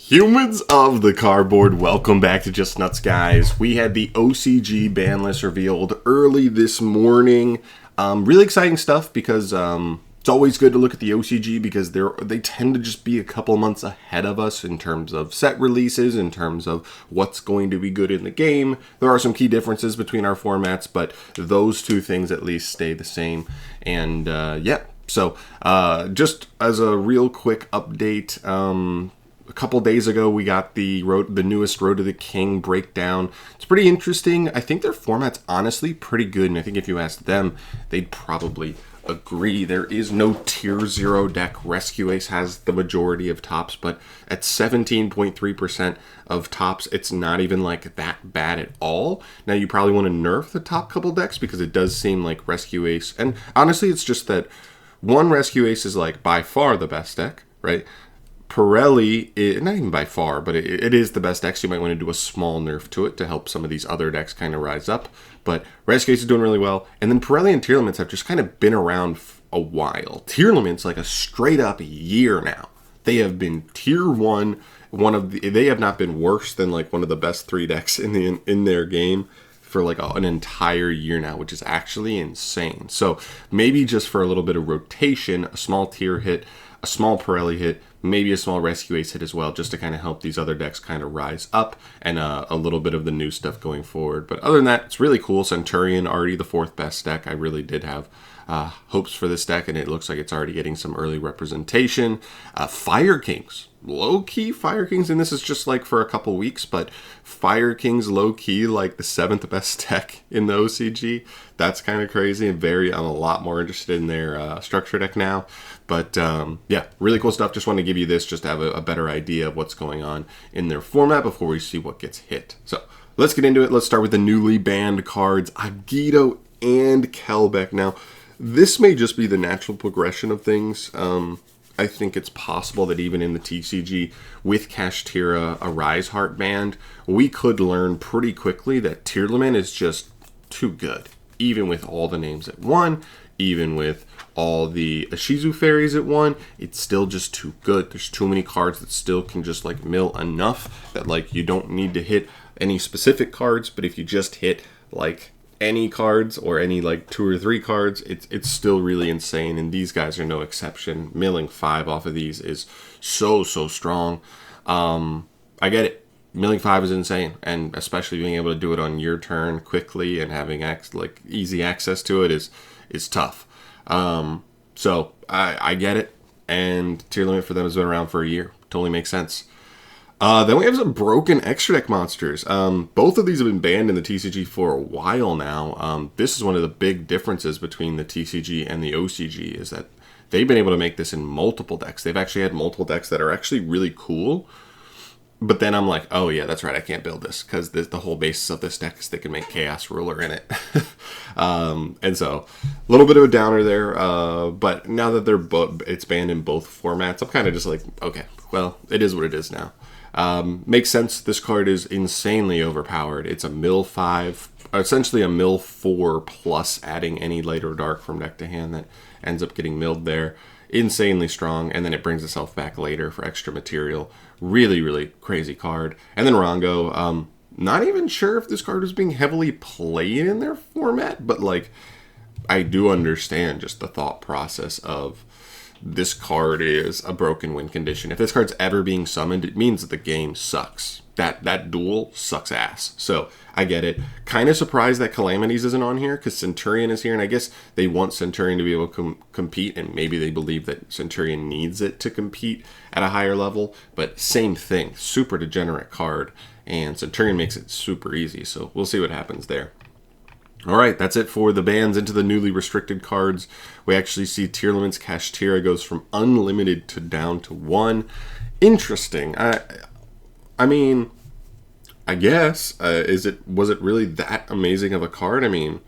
Humans of the cardboard, welcome back to Just Nuts, guys. We had the OCG ban list revealed early this morning. Really exciting stuff because it's always good to look at the OCG because they tend to just be a couple months ahead of us in terms of set releases, in terms of what's going to be good in the game. There are some key differences between our formats, but those two things at least stay the same. And so just as a real quick update, a couple days ago, we got the newest Road to the King breakdown. It's pretty interesting. I think their format's honestly pretty good, and I think if you asked them, they'd probably agree. There is no Tier 0 deck. Rescue Ace has the majority of tops, but at 17.3% of tops, it's not even like that bad at all. Now, you probably want to nerf the top couple decks because it does seem like Rescue Ace, and honestly, it's just that one Rescue Ace is like by far the best deck, right? Purrely, not even by far, but it is the best deck, so you might want to do a small nerf to it to help some of these other decks kind of rise up. But Rescue Ace is doing really well. And then Purrely and Tearlaments have just kind of been around a while. Tearlaments, like a straight up year now. They have been Tier 1, they have not been worse than like one of the best 3 decks in their game for like an entire year now, which is actually insane. So maybe just for a little bit of rotation, a small tier hit, a small Purrely hit, maybe a small Rescue Ace hit as well, just to kind of help these other decks kind of rise up, and a little bit of the new stuff going forward. But other than that, it's really cool. Centurion, already the 4th best deck. I really did have hopes for this deck, and it looks like it's already getting some early representation. Fire Kings. Low-key Fire Kings, and this is just like for a couple weeks, but Fire Kings low-key like the 7th best deck in the OCG. That's kind of crazy, and I'm a lot more interested in their structure deck now. But yeah, really cool stuff. Just want to give you this just to have a better idea of what's going on in their format before we see what gets hit. So let's get into it. Let's start with the newly banned cards, Agito and Kelbeck. Now, this may just be the natural progression of things. I think it's possible that even in the TCG with Kashtira, a Rise Heart band, we could learn pretty quickly that Tearlament is just too good. Even with all the names at 1, even with all the Ishizu fairies at 1, it's still just too good. There's too many cards that still can just like mill enough that like you don't need to hit any specific cards, but if you just hit like any cards or any like 2 or 3 cards, it's still really insane, and these guys are no exception. Milling 5 off of these is so strong. I get it. Milling 5 is insane, and especially being able to do it on your turn quickly and having easy access to it is tough. So I get it, and Tier Limit for them has been around for a year. Totally makes sense. Then we have some broken extra deck monsters. Both of these have been banned in the TCG for a while now. This is one of the big differences between the TCG and the OCG is that they've been able to make this in multiple decks. They've actually had multiple decks that are actually really cool. But then I'm like, oh yeah, that's right, I can't build this because the whole basis of this deck is they can make Chaos Ruler in it. And so, a little bit of a downer there. But now that it's banned in both formats, I'm kind of just like, okay, well, it is what it is now. Makes sense. This card is insanely overpowered. It's a mill 5, essentially a mill 4 plus adding any light or dark from deck to hand that ends up getting milled there. Insanely strong, and then it brings itself back later for extra material. Really crazy card. And then Rongo, not even sure if this card is being heavily played in their format, but like I do understand just the thought process of this card is a broken win condition. If this card's ever being summoned, it means that the game sucks. That duel sucks ass. So I get it. Kind of surprised that Calamities isn't on here because Centurion is here, and I guess they want Centurion to be able to compete, and maybe they believe that Centurion needs it to compete at a higher level. But same thing, super degenerate card, and Centurion makes it super easy. So we'll see what happens there. All right, that's it for the bans into the newly restricted cards. We actually see Tearlament's Kashtira goes from unlimited to down to 1. Interesting. I mean, I guess, was it really that amazing of a card? I mean,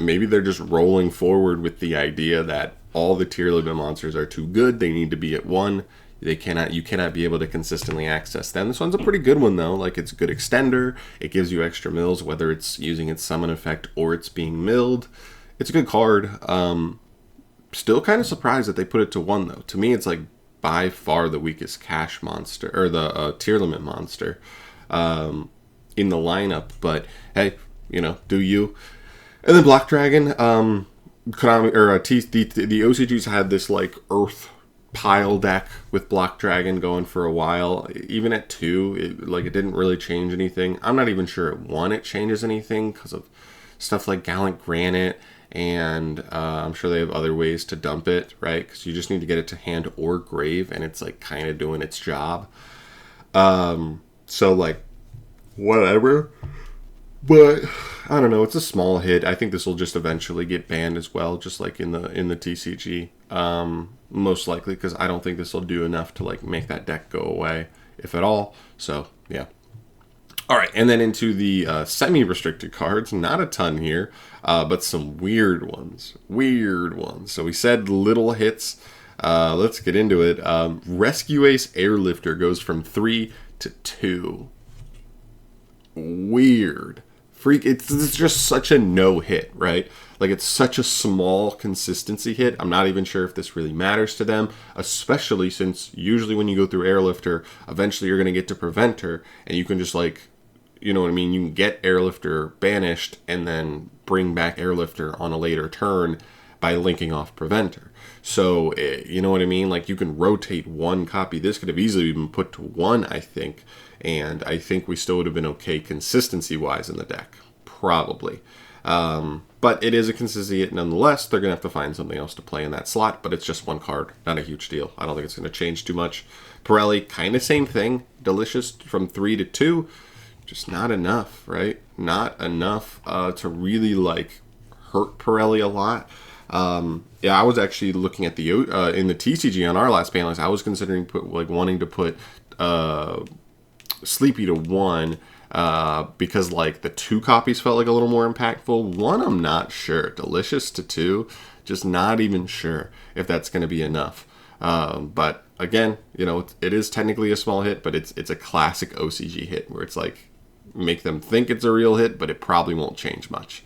maybe they're just rolling forward with the idea that all the tier limit monsters are too good. They need to be at 1. You cannot be able to consistently access them. This one's a pretty good one though. Like, it's a good extender. It gives you extra mills, whether it's using its summon effect or it's being milled. It's a good card. Still kind of surprised that they put it to 1 though. To me, it's like by far the weakest cash monster, or the tier limit monster in the lineup. But hey, do you? And then Black Dragon, Konami, or the OCGs had this like Earth pile deck with Black Dragon going for a while. Even at 2, it didn't really change anything. I'm not even sure at 1 it changes anything because of stuff like Gallant Granite, and I'm sure they have other ways to dump it, right? Because you just need to get it to hand or grave, and it's like kind of doing its job. So like whatever. But I don't know. It's a small hit. I think this will just eventually get banned as well, just like in the TCG. Most likely, because I don't think this will do enough to like make that deck go away, if at all. So yeah. All right, and then into the semi-restricted cards. Not a ton here, but some weird ones. So we said little hits. Let's get into it. Rescue Ace Airlifter goes from 3 to 2. Weird. It's just such a no hit, right? Like, it's such a small consistency hit. I'm not even sure if this really matters to them, especially since usually when you go through Airlifter, eventually you're going to get to Preventer, and you can just like, you know what I mean? You can get Airlifter banished and then bring back Airlifter on a later turn by linking off Preventer. So, you know what I mean? Like, you can rotate one copy. This could have easily been put to 1, I think. And I think we still would have been okay consistency-wise in the deck. Probably. But it is a consistency hit nonetheless. They're going to have to find something else to play in that slot. But it's just 1 card. Not a huge deal. I don't think it's going to change too much. Purrely, kind of same thing. Delicious from 3 to 2. Just not enough, right? Not enough to really, like, hurt Purrely a lot. Yeah, I was actually looking at the in the TCG on our last BANLIST. I was considering wanting to put Sleepy to 1 because like the 2 copies felt like a little more impactful. 1, I'm not sure. Delicious to 2, just not even sure if that's going to be enough. But again, it is technically a small hit, but it's a classic OCG hit where it's like make them think it's a real hit, but it probably won't change much.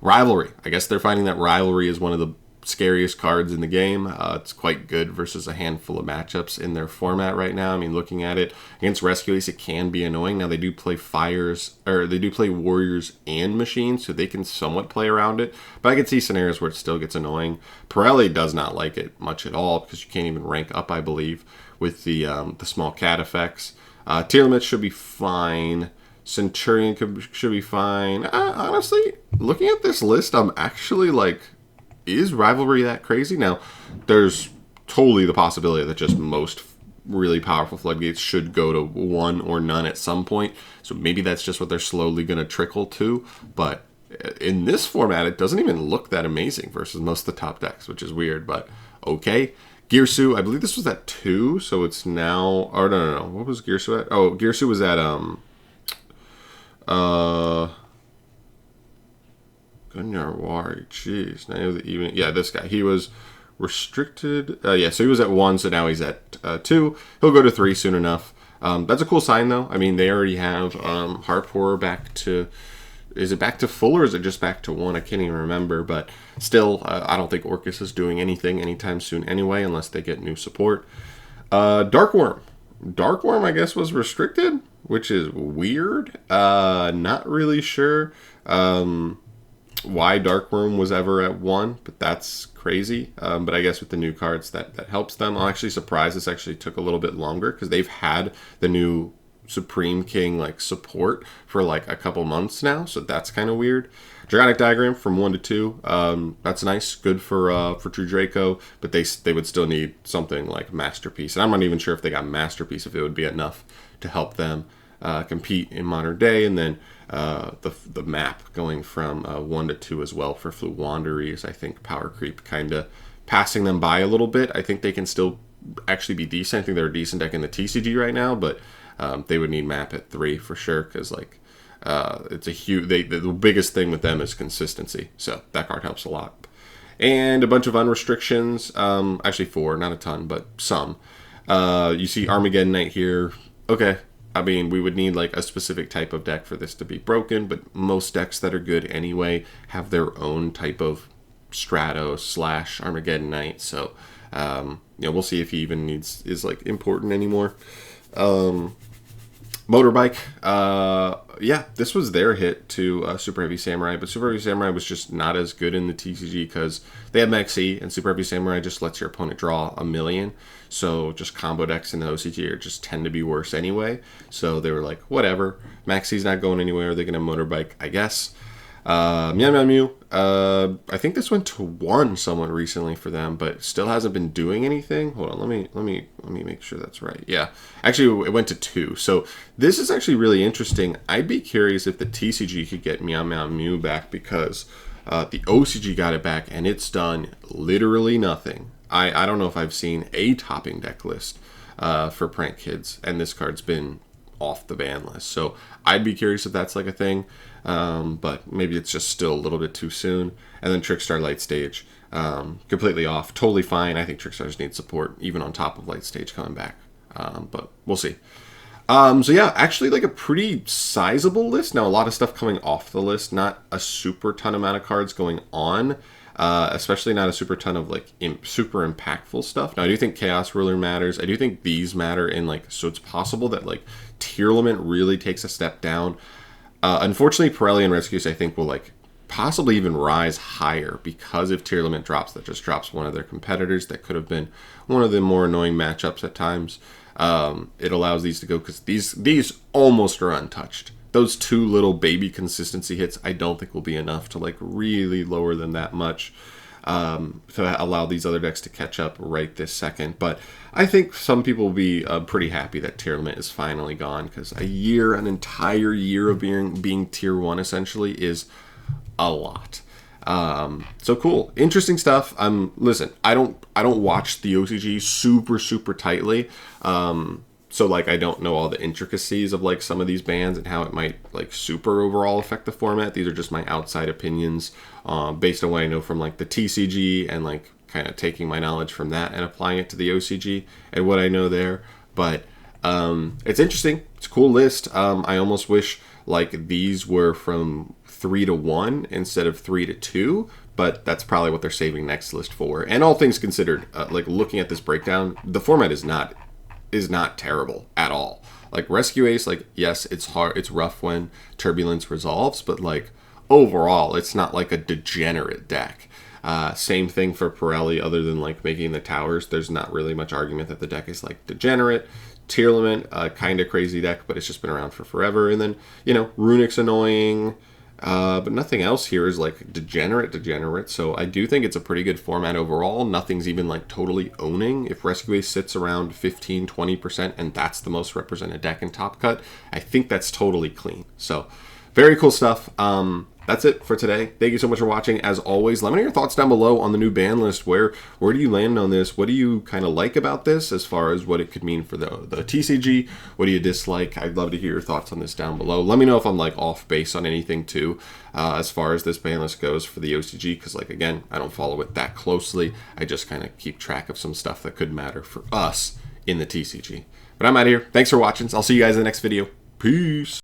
Rivalry. I guess they're finding that Rivalry is one of the scariest cards in the game. It's quite good versus a handful of matchups in their format right now. I mean, looking at it against Rescue Ace, it can be annoying. Now they do play they do play Warriors and Machines, so they can somewhat play around it. But I can see scenarios where it still gets annoying. Purrely does not like it much at all because you can't even rank up, I believe, with the small cat effects. Tier limits should be fine. Centurion should be fine. Honestly, looking at this list, I'm actually like, is Rivalry that crazy? Now, there's totally the possibility that just most really powerful floodgates should go to 1 or none at some point. So maybe that's just what they're slowly going to trickle to. But in this format, it doesn't even look that amazing versus most of the top decks, which is weird, but okay. Gearsu, I believe this was at 2, so it's now... Oh, no. What was Gearsu at? Oh, Gearsu was at... Gunyarwari, jeez. Yeah, this guy. He was restricted. Yeah, so he was at 1, so now he's at 2. He'll go to 3 soon enough. That's a cool sign, though. I mean, they already have Harp Horror back to... Is it back to full, or is it just back to 1? I can't even remember. But still, I don't think Orcus is doing anything anytime soon anyway, unless they get new support. Darkworm. Darkworm, I guess, was restricted, which is weird. Not really sure why Darkworm was ever at 1, but that's crazy. But I guess with the new cards, that helps them. I'm actually surprised this actually took a little bit longer because they've had the new Supreme King like support for like a couple months now, so that's kind of weird. Dragonic Diagram from 1 to 2. That's nice, good for True Draco, but they would still need something like Masterpiece, and I'm not even sure if they got Masterpiece if it would be enough to help them compete in modern day. And then the map going from 1 to 2 as well for Fluwanderies. I think Power Creep kind of passing them by a little bit. I think they can still actually be decent. I think they're a decent deck in the TCG right now, but they would need map at 3 for sure, because like it's a huge. The biggest thing with them is consistency, so that card helps a lot. And a bunch of unrestrictions. Actually 4, not a ton, but some. You see Armageddon Knight here. Okay. I mean, we would need like a specific type of deck for this to be broken, but most decks that are good anyway have their own type of Stratos / Armageddon Knight, so We'll see if he even is like important anymore. Motorbike, yeah, this was their hit to Super Heavy Samurai, but Super Heavy Samurai was just not as good in the TCG because they have Max C, and Super Heavy Samurai just lets your opponent draw 1,000,000. So just combo decks in the OCG are just tend to be worse anyway. So they were like, whatever, Max C's not going anywhere. They're gonna Motorbike, I guess. Meow Meow Mew. I think this went to 1 someone recently for them, but still hasn't been doing anything. Hold on, let me make sure that's right. Yeah, actually it went to 2. So this is actually really interesting. I'd be curious if the TCG could get Meow Meow Mew back, because the OCG got it back and it's done literally nothing. I don't know if I've seen a topping deck list for Prank Kids, and this card's been off the ban list. So I'd be curious if that's like a thing, but maybe it's just still a little bit too soon. And then Trickstar Light Stage, completely off, totally fine. I think Trickstars need support even on top of Light Stage coming back, but we'll see. So yeah, actually like a pretty sizable list. Now a lot of stuff coming off the list, not a super ton amount of cards going on, especially not a super ton of like super impactful stuff. Now I do think Chaos Ruler matters. I do think these matter in like, so it's possible that like Tier Limit really takes a step down. Unfortunately, Purrely and Rescues I think will like possibly even rise higher, because if Tier Limit drops, that just drops one of their competitors. That could have been one of the more annoying matchups at times. It allows these to go, because these almost are untouched. Those 2 little baby consistency hits I don't think will be enough to like really lower them that much, to allow these other decks to catch up right this second. But I think some people will be pretty happy that Tier Limit is finally gone, because an entire year of being Tier 1 essentially is a lot. So cool, interesting stuff. Listen, I don't watch the OCG super tightly, so like I don't know all the intricacies of like some of these bans and how it might like super overall affect the format. These are just my outside opinions, based on what I know from like the TCG, and like kind of taking my knowledge from that and applying it to the OCG and what I know there. But it's interesting, it's a cool list. I almost wish like these were from 3 to 1 instead of 3 to 2, but that's probably what they're saving next list for. And all things considered, like looking at this breakdown, the format is not terrible at all. Like Rescue Ace, like yes, it's hard, it's rough when Turbulence resolves, but like overall, it's not like a degenerate deck. Same thing for Purrely, other than like making the towers. There's not really much argument that the deck is like degenerate. Tier Limit, kind of crazy deck, but it's just been around for forever. And then, Runic's annoying, but nothing else here is like degenerate. So I do think it's a pretty good format overall. Nothing's even like totally owning. If Rescue Ace sits around 15-20% and that's the most represented deck in Top Cut, I think that's totally clean. So very cool stuff. That's it for today. Thank you so much for watching. As always, let me know your thoughts down below on the new ban list. Where do you land on this? What do you kind of like about this as far as what it could mean for the TCG? What do you dislike? I'd love to hear your thoughts on this down below. Let me know if I'm like off base on anything too, as far as this ban list goes for the OCG, because like again, I don't follow it that closely. I just kind of keep track of some stuff that could matter for us in the TCG. But I'm out of here. Thanks for watching. I'll see you guys in the next video. Peace.